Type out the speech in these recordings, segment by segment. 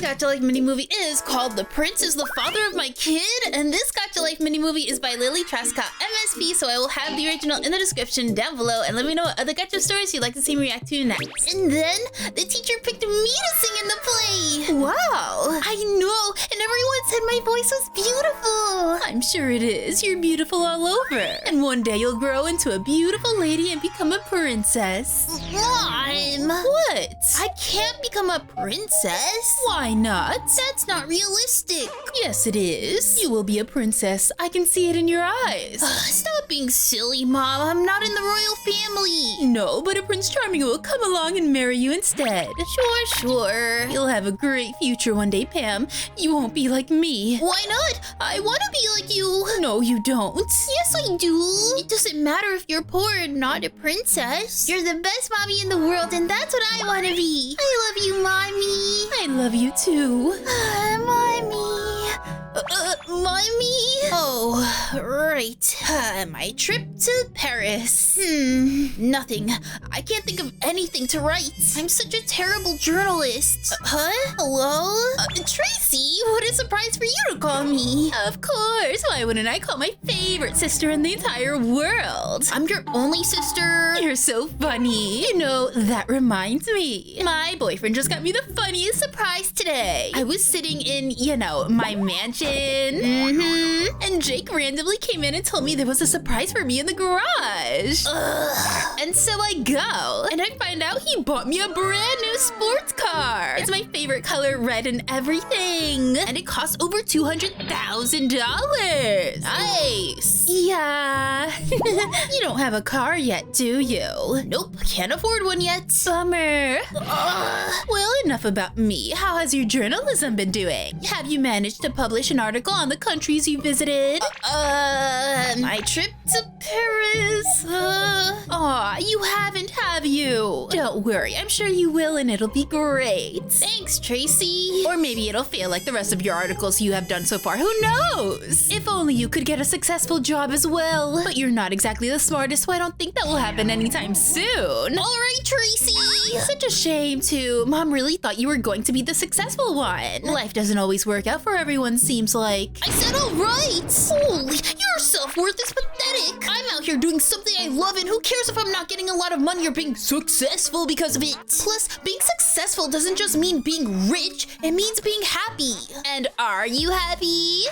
Gacha Life mini movie is called The Prince is the Father of My Kid, and this Gacha Life mini movie is by Lily Trascott MSP, so I will have the original in the description down below, and let me know what other Gacha stories you'd like to see me react to next. And then, the teacher picked me to sing in the play! Wow! I know, and everyone said my voice was beautiful! I'm sure it is. You're beautiful all over. And one day you'll grow into a beautiful lady and become a princess. Mom! What? I can't become a princess. Why not? That's not realistic. Yes, it is. You will be a princess. I can see it in your eyes. Stop being silly, Mom. I'm not in the royal family. No, but a Prince Charming will come along and marry you instead. Sure. You'll have a great future one day, Pam. You won't be like me. Why not? I want to be like you. No, you don't. Yes, I do. It doesn't matter if you're poor and not a princess. You're the best mommy in the world, and that's what I want to be. I love you, Mommy. I love you too. Mommy. Mommy? Oh, right. My trip to Paris. Nothing. I can't think of anything to write. I'm such a terrible journalist. Hello? Tracy, what a surprise for you to call me. Of course. Why wouldn't I call my favorite sister in the entire world? I'm your only sister. You're so funny. You know, that reminds me. My boyfriend just got me the funniest surprise today. I was sitting in, my mansion. And Jake randomly came in and told me there was a surprise for me in the garage. And so I go, and I find out he bought me a brand new sports car. It's my favorite color, red and everything. And it costs over $200,000. Nice. Yeah. You don't have a car yet, do you? Nope, can't afford one yet. Bummer. Well, enough about me. How has your journalism been doing? Have you managed to publish an article on the countries you visited? My trip to Paris. Aw, you haven't, have you? Don't worry, I'm sure you will, and it'll be great. Thanks, Tracy. Or maybe it'll fail like the rest of your articles you have done so far. Who knows? If only you could get a successful job as well. But you're not exactly the smartest, so I don't think that will happen anytime soon. All right, Tracy. Such a shame, too. Mom really thought you were going to be the successful one. Life doesn't always work out for everyone, seems like. I said all right. Holy, your self-worth is pathetic. I'm out here doing something I love, and who cares if I'm not getting a lot of money or being successful because of it? Plus, being successful doesn't just mean being rich, it means being happy. And are you happy?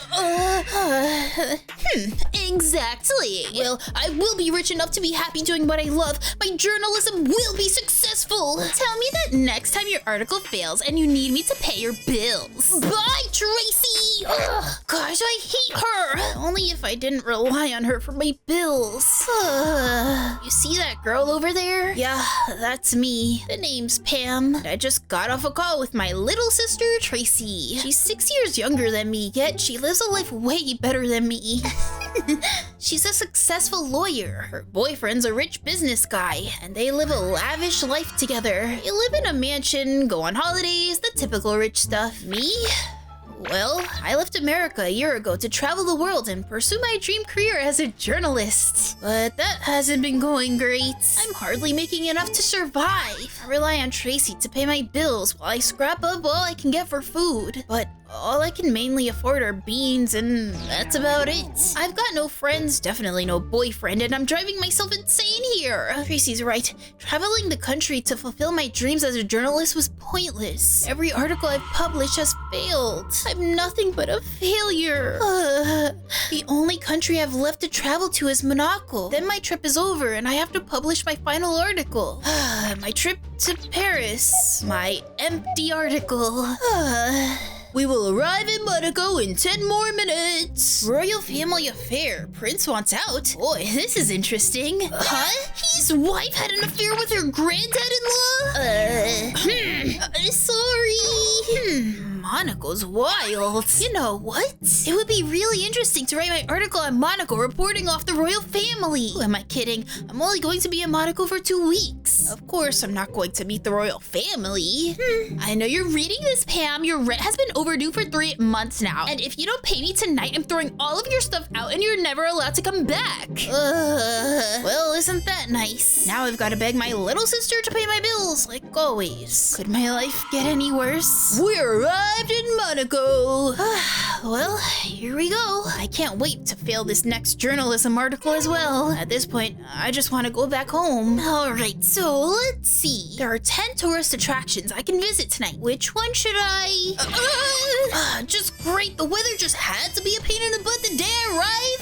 Exactly. Well, I will be rich enough to be happy doing what I love. My journalism will be successful. Tell me that next time your article fails and you need me to pay your bills. Bye, Tracy! Gosh, I hate her! Only if I didn't rely on her for my bills. You see that girl over there? Yeah, that's me. The name's Pam, and I just got off a call with my little sister, Tracy. She's 6 years younger than me, yet she lives a life way better than me. She's a successful lawyer. Her boyfriend's a rich business guy, and they live a lavish life together. They live in a mansion, go on holidays, the typical rich stuff. Me? Well, I left America a year ago to travel the world and pursue my dream career as a journalist. But that hasn't been going great. I'm hardly making enough to survive. I rely on Tracy to pay my bills while I scrap up all I can get for food. But all I can mainly afford are beans, and that's about it. I've got no friends, definitely no boyfriend, and I'm driving myself insane here. Tracy's right. Traveling the country to fulfill my dreams as a journalist was pointless. Every article I've published has failed. I'm nothing but a failure. The only country I've left to travel to is Monaco. Then my trip is over, and I have to publish my final article. My trip to Paris. My empty article. We will arrive in Monaco in 10 more minutes. Royal family affair. Prince wants out. Boy, this is interesting. His wife had an affair with her granddad-in-law? Sorry. Monaco's wild. You know what? It would be really interesting to write my article on Monaco reporting off the royal family. Who am I kidding? I'm only going to be in Monaco for 2 weeks. Of course, I'm not going to meet the royal family. I know you're reading this, Pam. Your rent has been overdue for 3 months now. And if you don't pay me tonight, I'm throwing all of your stuff out and you're never allowed to come back. Well, isn't that nice? Now I've got to beg my little sister to pay my bills, like always. Could my life get any worse? We're right. arrived in Monaco. Well, here we go. I can't wait to fail this next journalism article as well. At this point, I just want to go back home. All right, so let's see. There are 10 tourist attractions I can visit tonight. Which one should I? Just great. The weather just had to be a pain in the butt today, right?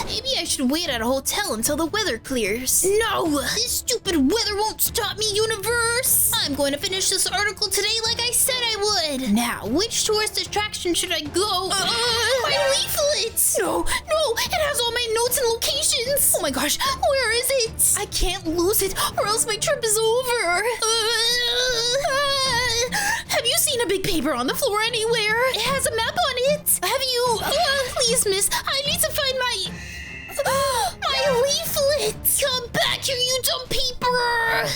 Maybe I should wait at a hotel until the weather clears. No, this stupid weather won't stop me, universe. I'm going to finish this article today like I said I would. Now, which tourist attraction should I go? My leaflet! No, it has all my notes and locations. Oh my gosh, where is it? I can't lose it or else my trip is over. Have you seen a big paper on the floor anywhere? It has a map on it. Have you? Please, miss, I need to find my leaflet. Come back here, you dumb paper.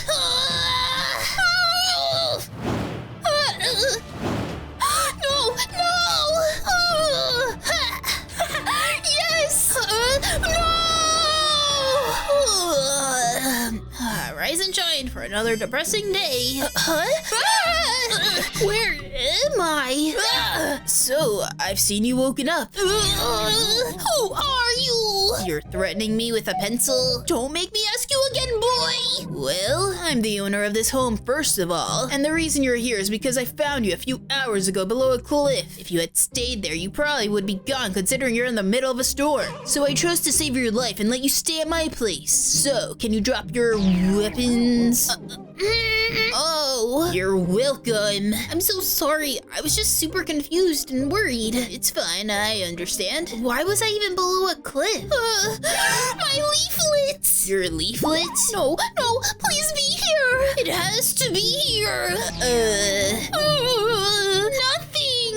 No! Yes! No! Rise and shine for another depressing day. Where am I? So, I've seen you woken up. Who are you? You're threatening me with a pencil? Don't make me ask you again, boy! Well, I'm the owner of this home first of all, and the reason you're here is because I found you a few hours ago below a cliff. If you had stayed there, you probably would be gone considering you're in the middle of a storm. So I chose to save your life and let you stay at my place. So, can you drop your weapons? Oh, you're welcome. I'm so sorry. I was just super confused and worried. It's fine, I understand. Why was I even below a cliff? My leaflet! Your leaflet? No, please be here. It has to be here. Nothing.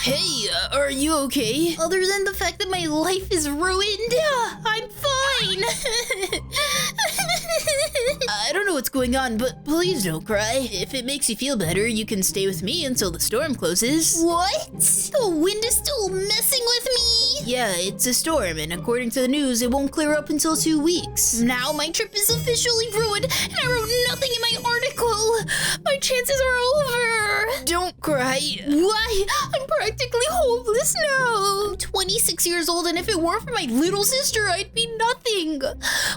Hey, are you okay? Other than the fact that my life is ruined, I'm fine. I don't know what's going on, but please don't cry. If it makes you feel better, you can stay with me until the storm closes. What? The wind is still messing with me? Yeah, it's a storm, and according to the news, it won't clear up until 2 weeks. Now my trip is officially ruined, and I wrote nothing in my article. My chances are over. Don't cry. Why? I'm practically homeless now. I'm 26 years old, and if it weren't for my little sister, I'd be nothing.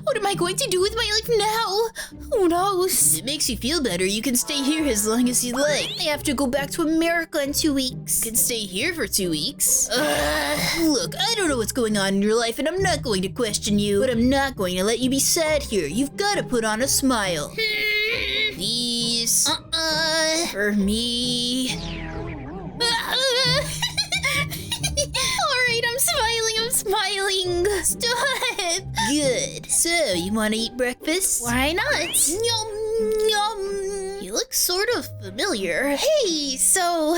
What am I going to do with my life now? Who knows? If it makes you feel better, you can stay here as long as you like. I have to go back to America in 2 weeks. You can stay here for 2 weeks. Look, I don't know what's going on in your life, and I'm not going to question you, but I'm not going to let you be sad here. You've got to put on a smile. Please. For me. Alright, I'm smiling. Stop. Good. So, you want to eat breakfast? Why not? Yum. You look sort of familiar. Hey, so,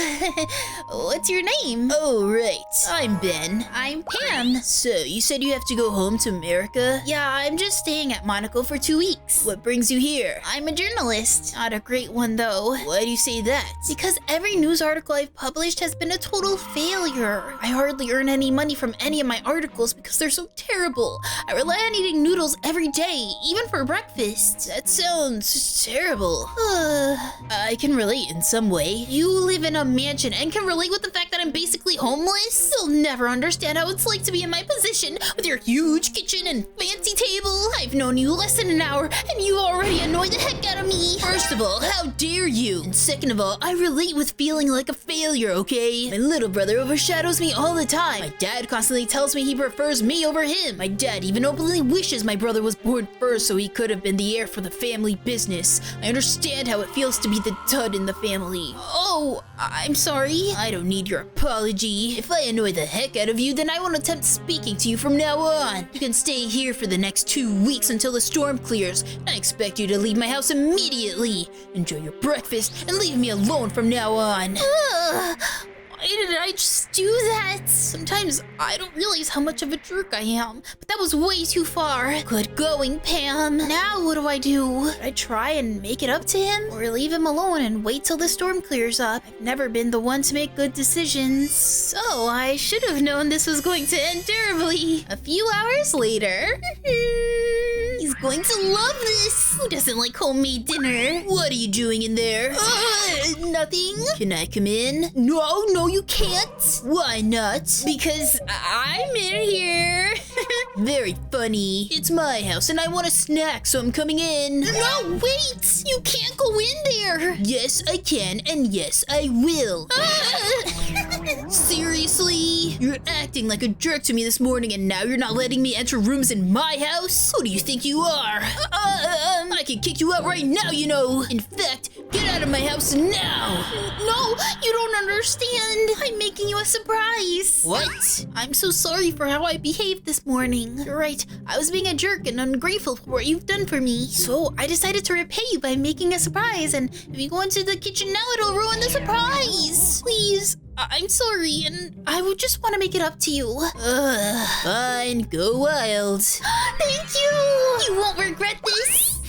what's your name? Oh, right. I'm Ben. I'm Pam. So, you said you have to go home to America? Yeah, I'm just staying at Monaco for 2 weeks. What brings you here? I'm a journalist. Not a great one, though. Why do you say that? Because every news article I've published has been a total failure. I hardly earn any money from any of my articles because they're so terrible. I rely on eating noodles every day, even for breakfast. That sounds terrible. I can relate in some way. You live in a mansion and can relate with the fact that I'm basically homeless? You'll never understand how it's like to be in my position with your huge kitchen and fancy table. I've known you less than an hour and you already annoyed the heck out of me. First of all, how dare you? And second of all, I relate with feeling like a failure, okay? My little brother overshadows me all the time. My dad constantly tells me he prefers me over him. My dad even openly wishes my brother was born first so he could have been the heir for the family business. I understand how it feels to be the dud in the family. Oh, I'm sorry. I don't need your apology. If I annoy the heck out of you, then I won't attempt speaking to you from now on. You can stay here for the next 2 weeks until the storm clears. I expect you to leave my house immediately. Enjoy your breakfast and leave me alone from now on. Why did I just do that? Sometimes I don't realize how much of a jerk I am, but that was way too far. Good going, Pam. Now what do I do? Should I try and make it up to him? Or leave him alone and wait till the storm clears up? I've never been the one to make good decisions, so I should have known this was going to end terribly. A few hours later... He's going to love this. Who doesn't like homemade dinner? What are you doing in there? nothing. Can I come in? No, you can't. Why not? Because I'm in here. Very funny. It's my house and I want a snack, so I'm coming in. No, wait! You can't go in there. Yes, I can, and yes, I will. Seriously? You're acting like a jerk to me this morning and now you're not letting me enter rooms in my house? Who do you think you are? I can kick you out right now, you know. In fact, get out of my house now. No, you don't understand. I'm making you a surprise. What? I'm so sorry for how I behaved this morning. You're right. I was being a jerk and ungrateful for what you've done for me. So I decided to repay you by making a surprise. And if you go into the kitchen now, it'll ruin the surprise. Please. I'm sorry, and I would just want to make it up to you. Fine, go wild. Thank you! You won't regret this.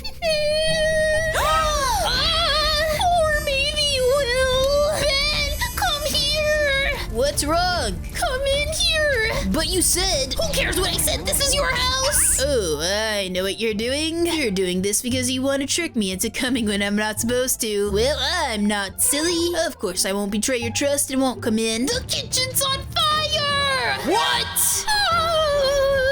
Or maybe you will. Ben, come here. What's wrong? Come in here. But you said... Who cares what I said? This is your house. Oh, I know what you're doing. You're doing this because you want to trick me into coming when I'm not supposed to. Well, I'm not silly. Of course, I won't betray your trust and won't come in. The kitchen's on fire! What?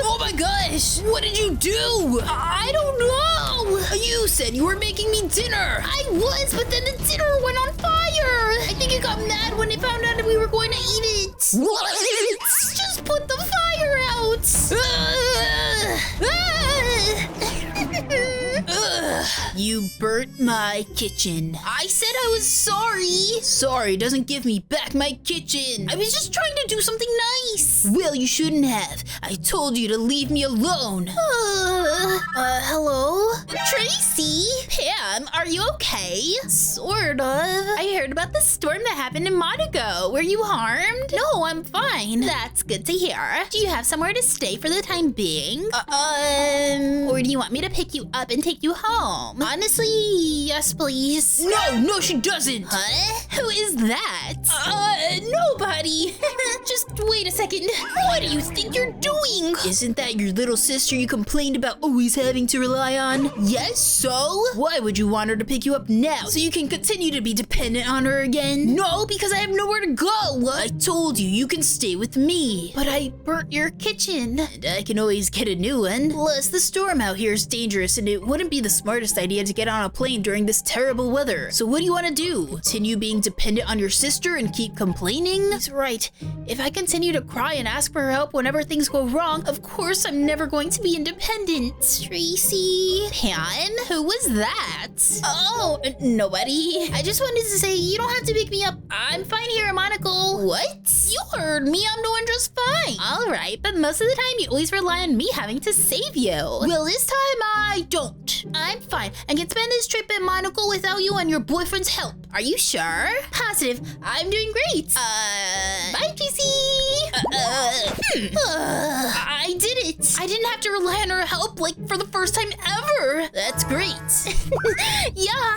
Oh my gosh! What did you do? I don't know! You said you were making me dinner! I was, but then the dinner went on fire! I think it got mad when it found out that we were going to eat it! What? Just put the fire out! You burnt my kitchen. I said I was sorry. Sorry doesn't give me back my kitchen. I was just trying to do something nice. Well, you shouldn't have. I told you to leave me alone. Hello? Tracy? Pam, are you okay? Sort of. I heard about the storm that happened in Monaco. Were you harmed? No, I'm fine. That's good to hear. Do you have somewhere to stay for the time being? Or do you want me to pick you up and take you home? Honestly, yes, please. No, she doesn't. Huh? Who is that? Nobody. Just wait a second. What do you think you're doing? Isn't that your little sister you complained about always having to rely on? Yes, so? Why would you want her to pick you up now so you can continue to be dependent on her again? No, because I have nowhere to go. I told you can stay with me. But I burnt your kitchen. And I can always get a new one. Plus, the storm out here is dangerous and it wouldn't be the smartest idea to get on a plane during this terrible weather. So what do you want to do? Continue being dependent on your sister and keep complaining? He's right. If I continue to cry and ask for help whenever things go wrong, of course I'm never going to be independent. Tracy? Pan? Who was that? Oh, nobody. I just wanted to say you don't have to pick me up. I'm fine here, Monaco. What? You heard me. I'm doing just fine. All right, but most of the time you always rely on me having to save you. Well, this time I don't. I'm fine. I can spend this trip in Monaco without you and your boyfriend's help. Are you sure? Positive. I'm doing great. Bye, Tracy. I did it. I didn't have to rely on her help like for the first time ever. That's great. Yeah.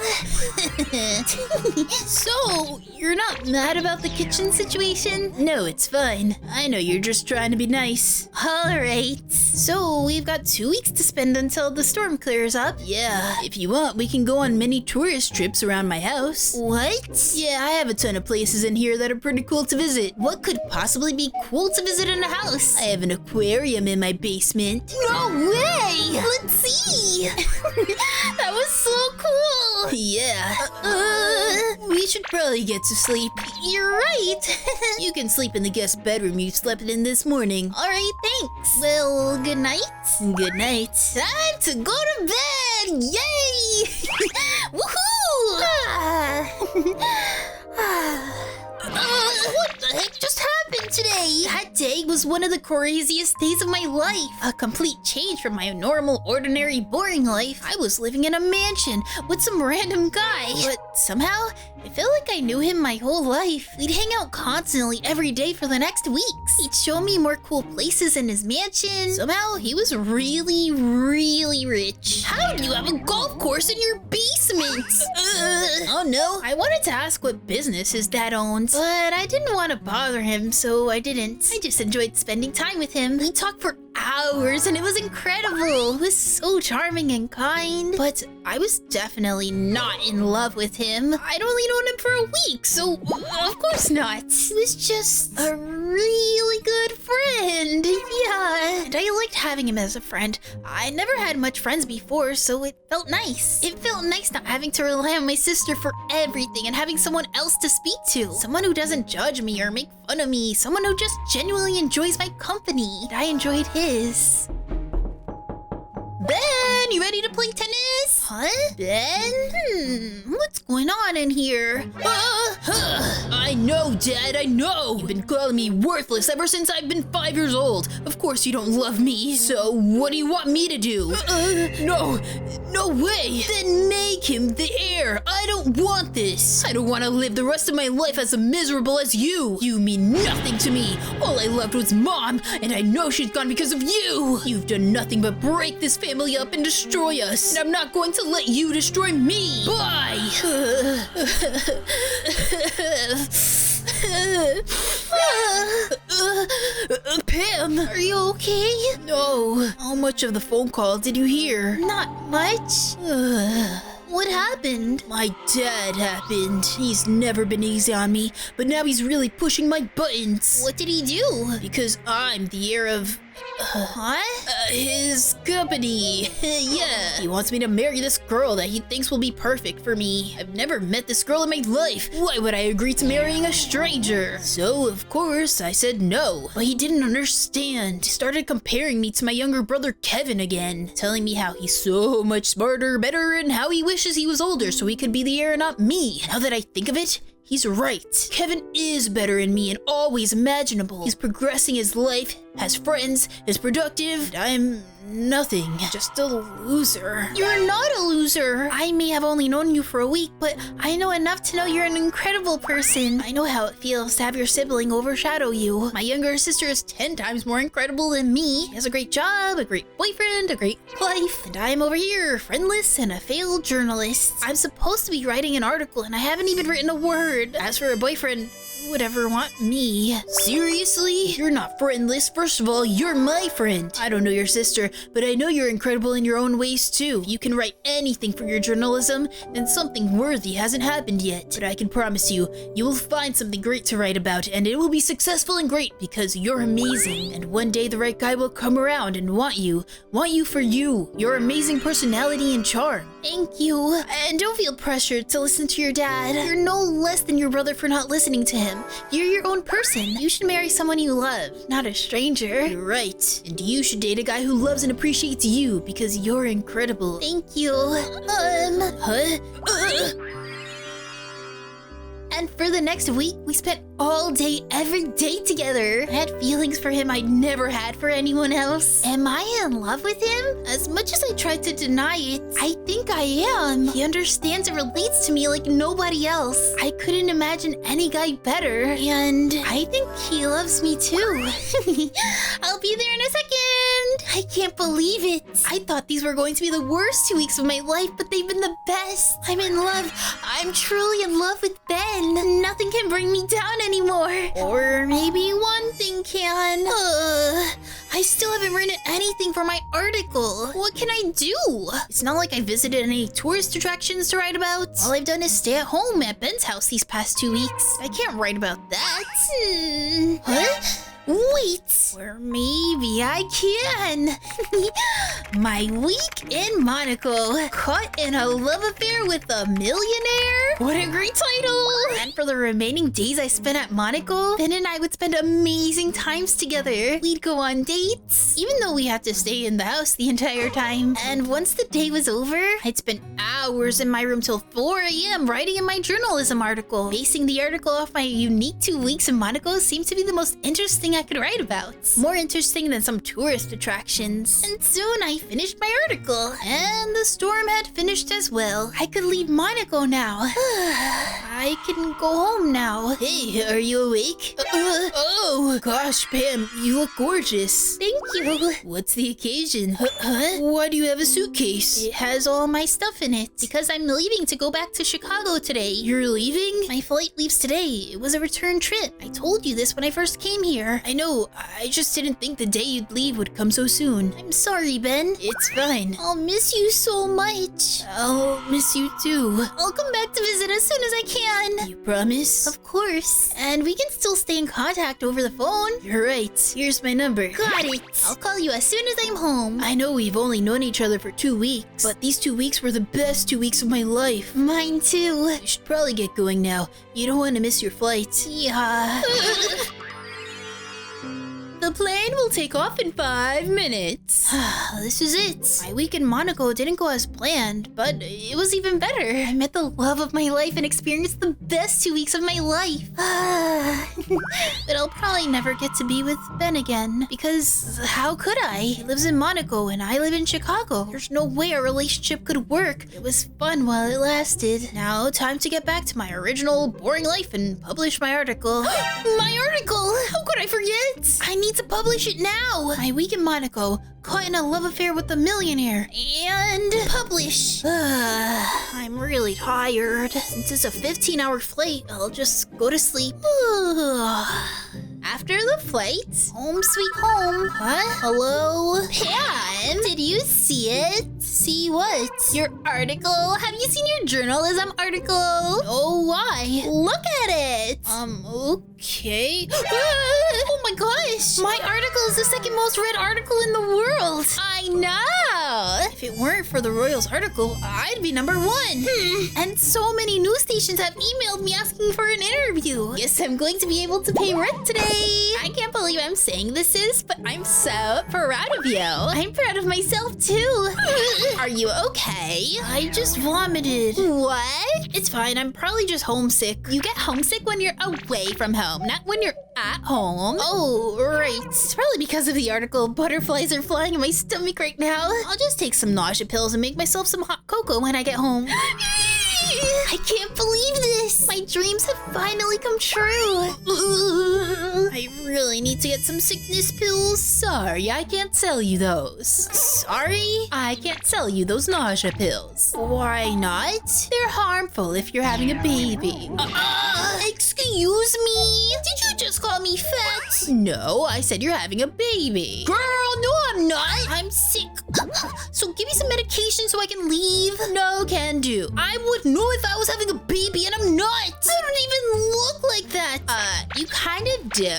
So, you're not mad about the kitchen situation? No, it's fine. I know you're just trying to be nice. All right. So, we've got 2 weeks to spend until the storm clears up. Yeah. If you want, we can go on mini tourist trips around my house. What? Yeah, I have a ton of places in here that are pretty cool to visit. What could possibly be cool to visit in a house? I have an aquarium in my basement. No way! Let's see! That was so cool! Yeah. We should probably get to sleep. You're right! You can sleep in the guest bedroom you slept in this morning. Alright, thanks. Well, good night. Good night. Time to go to bed! Yay! Woohoo! What the heck just happened today? That day was one of the craziest days of my life. A complete change from my normal, ordinary, boring life. I was living in a mansion with some random guy. But somehow, it felt like I knew him my whole life. We'd hang out constantly every day for the next weeks. He'd show me more cool places in his mansion. Somehow, he was really, really rich. How do you have a golf course in your basement? Oh no, I wanted to ask what business his dad owns, but I didn't want to bother him, so No, I didn't. I just enjoyed spending time with him. We talked for hours and it was incredible. He was so charming and kind. But I was definitely not in love with him. I'd only known him for a week, so of course not. He was just a really good friend. Yeah, and I liked having him as a friend. I never had much friends before, so it felt nice. It felt nice not having to rely on my sister for everything and having someone else to speak to. Someone who doesn't judge me or make fun of me. Someone who just genuinely enjoys my company. And I enjoyed his. Ben, you ready to play tennis? Huh? Ben? What's going on in here? I know, Dad, I know. You've been calling me worthless ever since I've been 5 years old. Of course you don't love me, so what do you want me to do? No way. Then make him the heir. I don't want this. I don't want to live the rest of my life as miserable as you. You mean nothing to me. All I loved was Mom, and I know she's gone because of you. You've done nothing but break this family up and destroy us, and I'm not going to let you destroy me. Bye. Pam, are you okay? No. How much of the phone call did you hear? Not much. What happened? My dad happened. He's never been easy on me, but now he's really pushing my buttons. What did he do? Because I'm the heir of... his company. Yeah. He wants me to marry this girl that he thinks will be perfect for me. I've never met this girl in my life. Why would I agree to marrying a stranger? So, of course, I said no. But he didn't understand. He started comparing me to my younger brother Kevin again, telling me how he's so much smarter, better, and how he wishes he was older so he could be the heir and not me. Now that I think of it, he's right. Kevin is better in me in all ways imaginable. He's progressing his life, has friends, is productive, and I'm nothing. Just a loser. You're not a loser. I may have only known you for a week, but I know enough to know you're an incredible person. I know how it feels to have your sibling overshadow you. My younger sister is 10 times more incredible than me. She has a great job, a great boyfriend, a great life, and I'm over here, friendless and a failed journalist. I'm supposed to be writing an article and I haven't even written a word. As for a boyfriend, who would ever want me? Seriously? You're not friendless. First of all, you're my friend. I don't know your sister, but I know you're incredible in your own ways too. If you can write anything for your journalism, then something worthy hasn't happened yet. But I can promise you, you will find something great to write about, and it will be successful and great because you're amazing. And one day the right guy will come around and want you for you, your amazing personality and charm. Thank you. And don't feel pressured to listen to your dad. You're no less than your brother for not listening to him. You're your own person. You should marry someone you love, not a stranger. You're right. And you should date a guy who loves and appreciates you because you're incredible. Thank you. And for the next week, we spent all day, every day together. I had feelings for him I'd never had for anyone else. Am I in love with him? As much as I tried to deny it, I think I am. He understands and relates to me like nobody else. I couldn't imagine any guy better. And I think he loves me too. I'll be there in a second. I can't believe it. I thought these were going to be the worst 2 weeks of my life, but they've been the best. I'm in love. I'm truly in love with Ben. Nothing can bring me down anymore. Or maybe one thing can. I still haven't written anything for my article. What can I do? It's not like I visited any tourist attractions to write about. All I've done is stay at home at Ben's house these past 2 weeks. I can't write about that. Wait, or maybe I can. My week in Monaco. Caught in a love affair with a millionaire? What a great title! And for the remaining days I spent at Monaco, Ben and I would spend amazing times together. We'd go on dates, even though we had to stay in the house the entire time. And once the day was over, I'd spend hours in my room till 4 a.m. writing in my journalism article. Basing the article off my unique 2 weeks in Monaco seemed to be the most interesting I could write about. More interesting than some tourist attractions. And soon I finished my article. And the storm had finished as well. I could leave Monaco now. I can go go home now. Hey, are you awake? Oh, gosh, Pam, you look gorgeous. Thank you. What's the occasion? Huh? Why do you have a suitcase? It has all my stuff in it. Because I'm leaving to go back to Chicago today. You're leaving? My flight leaves today. It was a return trip. I told you this when I first came here. I know. I just didn't think the day you'd leave would come so soon. I'm sorry, Ben. It's fine. I'll miss you so much. I'll miss you too. I'll come back to visit as soon as I can. You promise? Of course. And we can still stay in contact over the phone. You're right. Here's my number. Got it. I'll call you as soon as I'm home. I know we've only known each other for 2 weeks, but these 2 weeks were the best 2 weeks of my life. Mine too. You should probably get going now. You don't want to miss your flight. Yeah. The plane will take off in 5 minutes. This is it. My week in Monaco didn't go as planned, but it was even better. I met the love of my life and experienced the best 2 weeks of my life. But I'll probably never get to be with Ben again, because how could I? He lives in Monaco and I live in Chicago. There's no way our relationship could work. It was fun while it lasted. Now, time to get back to my original boring life and publish my article. My article! How could I forget? I need to publish it now. My week in Monaco, caught in a love affair with a millionaire, and publish. I'm really tired. Since it's a 15-hour flight, I'll just go to sleep. After the flight, home sweet home. Huh? Hello? Pam, did you see it? See what? Your article? Have you seen your journalism article? Oh, why? Look at it. Okay. Oh my gosh. My article is the second most read article in the world. I know. If it weren't for the Royals article, I'd be number 1. And so many news stations have emailed me asking for an interview. Guess I'm going to be able to pay rent today. I can't believe I'm saying this, but I'm so proud of you. I'm proud of myself too. Are you okay? I just vomited. What? It's fine. I'm probably just homesick. You get homesick when you're away from home, not when you're at home. Oh, right. It's probably because of the article. Butterflies are flying in my stomach right now. I'll just take some nausea pills and make myself some hot cocoa when I get home. I can't believe this! My dreams have finally come true! I really need to get some sickness pills. Sorry, I can't sell you those. Sorry? I can't sell you those nausea pills. Why not? They're harmful if you're having a baby. Excuse me? Did you just call me fat? No, I said you're having a baby. Girl, no I'm not! I'm sick. So give me some medication so I can leave. No can do. I would know if I was having a baby and I'm not. I don't even look like that. You kind of do.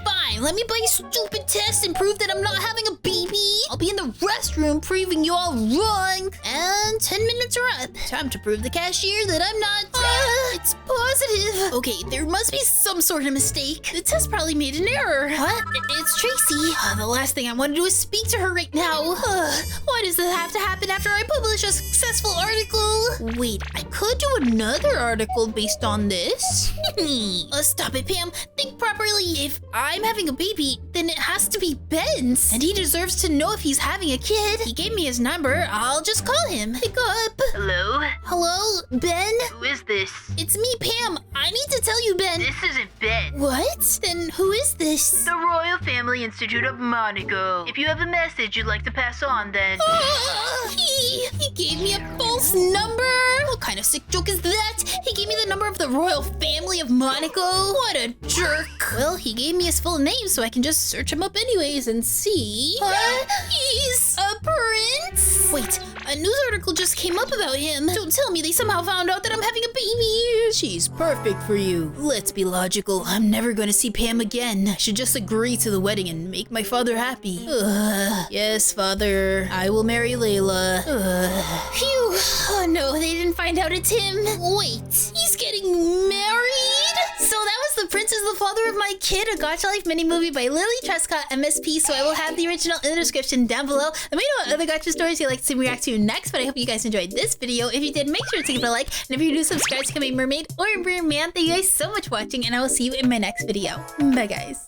Fine, let me buy a stupid test and prove that I'm not having a baby. I'll be in the restroom proving you all wrong. And 10 minutes are up. Time to prove the cashier that I'm not. It's positive. Okay, there must be some sort of mistake. The test probably made an error. What? It's Tracy. The last thing I want to do is speak to her right now. Why does this have to happen after I publish a successful article? Wait, I could do another article based on this. Stop it, Pam. Think properly. If I'm having a baby, then it has to be Ben's. And he deserves to know if he's having a kid. He gave me his number. I'll just call him. Pick up. Hello? Hello, Ben? Who is this? It's me, Pam. I need to tell you, Ben. This isn't Ben. What? Then who is this? The Royal Family Institute of Monaco. If you have a message you'd like to pass on, then... He gave me a false number? What kind of sick joke is that? He gave me the number of the Royal Family of Monaco? What a jerk. Well, he gave me his full name so I can just search him up anyways and see. He's a prince? Wait, a news article just came up about him. Don't tell me they somehow found out that I'm having a baby. She's perfect for you. Let's be logical. I'm never going to see Pam again. I should just agree to the wedding and make my father happy. Yes, father. I will marry Layla. Phew. Oh no, they didn't find out it's him. Wait, he's getting married? So that was The Prince is the Father of My Kid, a Gacha Life mini-movie by Lily Trescott, MSP, so I will have the original in the description down below. Let me know what other Gacha stories you'd like to see me react to next, but I hope you guys enjoyed this video. If you did, make sure to give it a like, and if you're new, subscribe to GamingMermaid or Merman. Thank you guys so much for watching, and I will see you in my next video. Bye, guys.